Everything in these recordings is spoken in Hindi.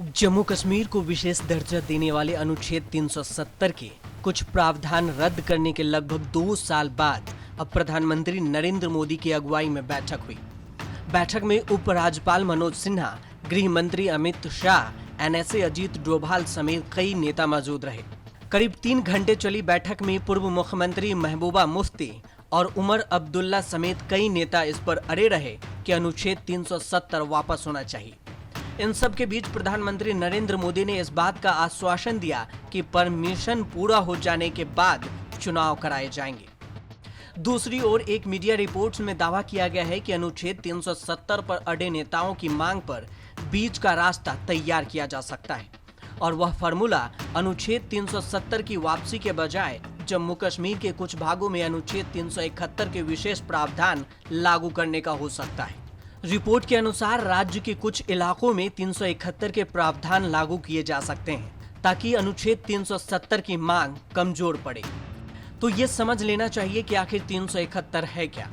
जम्मू कश्मीर को विशेष दर्जा देने वाले अनुच्छेद 370 के कुछ प्रावधान रद्द करने के लगभग 2 साल बाद अब प्रधानमंत्री नरेंद्र मोदी की अगुवाई में बैठक हुई। बैठक में उपराज्यपाल मनोज सिन्हा, गृह मंत्री अमित शाह, एनएसए अजीत डोभाल समेत कई नेता मौजूद रहे। करीब 3 घंटे चली बैठक में पूर्व मुख्यमंत्री महबूबा मुफ्ती और उमर अब्दुल्ला समेत कई नेता इस पर अड़े रहे कि अनुच्छेद 370 वापस होना चाहिए। इन सब के बीच प्रधानमंत्री नरेंद्र मोदी ने इस बात का आश्वासन दिया कि परमिशन पूरा हो जाने के बाद चुनाव कराए जाएंगे। दूसरी ओर एक मीडिया रिपोर्ट्स में दावा किया गया है कि अनुच्छेद 370 पर अड़े नेताओं की मांग पर बीच का रास्ता तैयार किया जा सकता है और वह फार्मूला अनुच्छेद 370 की वापसी के बजाय जम्मू कश्मीर के कुछ भागों में अनुच्छेद 371 के विशेष प्रावधान लागू करने का हो सकता है। रिपोर्ट के अनुसार राज्य के कुछ इलाकों में 371 के प्रावधान लागू किए जा सकते हैं ताकि अनुच्छेद 370 की मांग कमजोर पड़े। तो ये समझ लेना चाहिए कि आखिर 371 है क्या।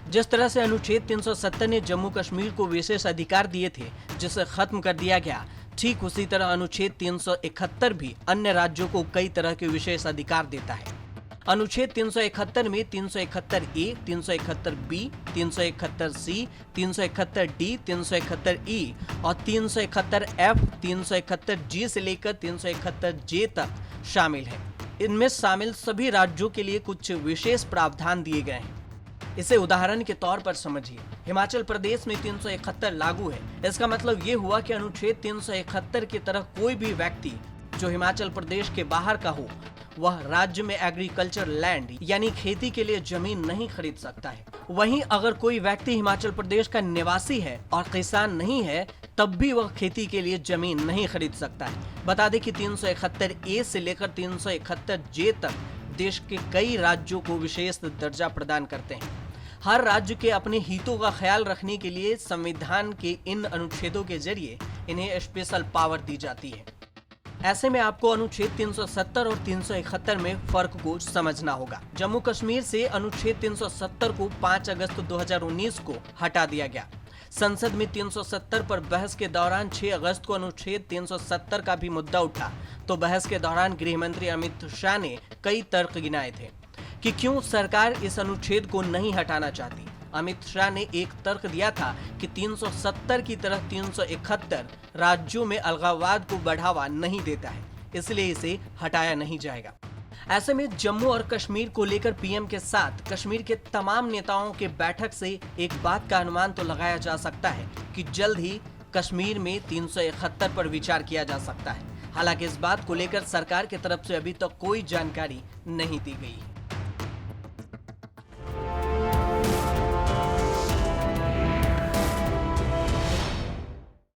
जिस तरह से अनुच्छेद 370 ने जम्मू कश्मीर को विशेष अधिकार दिए थे जिसे खत्म कर दिया गया, ठीक उसी तरह अनुच्छेद 371 भी अन्य राज्यों को कई तरह के विशेष अधिकार देता है। अनुच्छेद 371 में 371A, 371B, 371C, 371D, 371E और 371F, 371G से लेकर 371J तक शामिल है। इनमें शामिल सभी राज्यों के लिए कुछ विशेष प्रावधान दिए गए हैं। इसे उदाहरण के तौर पर समझिए। हिमाचल प्रदेश में 371 लागू है। इसका मतलब ये हुआ कि अनुच्छेद 371 की तरह कोई भी व्यक्ति जो हिमाचल प्रदेश के बाहर का हो वह राज्य में एग्रीकल्चर लैंड यानी खेती के लिए जमीन नहीं खरीद सकता है। वहीं अगर कोई व्यक्ति हिमाचल प्रदेश का निवासी है और किसान नहीं है तब भी वह खेती के लिए जमीन नहीं खरीद सकता है। बता दें कि 371A से लेकर 371J तक देश के कई राज्यों को विशेष दर्जा प्रदान करते हैं। हर राज्य के अपने हितों का ख्याल रखने के लिए संविधान के इन अनुच्छेदों के जरिए इन्हें स्पेशल पावर दी जाती है। ऐसे में आपको अनुच्छेद 370 और 371 में फर्क को समझना होगा। जम्मू कश्मीर से अनुच्छेद 370 को 5 अगस्त 2019 को हटा दिया गया। संसद में 370 पर बहस के दौरान 6 अगस्त को अनुच्छेद 370 का भी मुद्दा उठा तो बहस के दौरान गृह मंत्री अमित शाह ने कई तर्क गिनाए थे कि क्यों सरकार इस अनुच्छेद को नहीं हटाना चाहती। अमित शाह ने एक तर्क दिया था कि 370 की तरह 371 राज्यों में अलगाववाद को बढ़ावा नहीं देता है, इसलिए इसे हटाया नहीं जाएगा। ऐसे में जम्मू और कश्मीर को लेकर पीएम के साथ कश्मीर के तमाम नेताओं के बैठक से एक बात का अनुमान तो लगाया जा सकता है कि जल्द ही कश्मीर में 371 पर विचार किया जा सकता है। हालांकि इस बात को लेकर सरकार की तरफ से अभी तक कोई जानकारी नहीं दी गई है।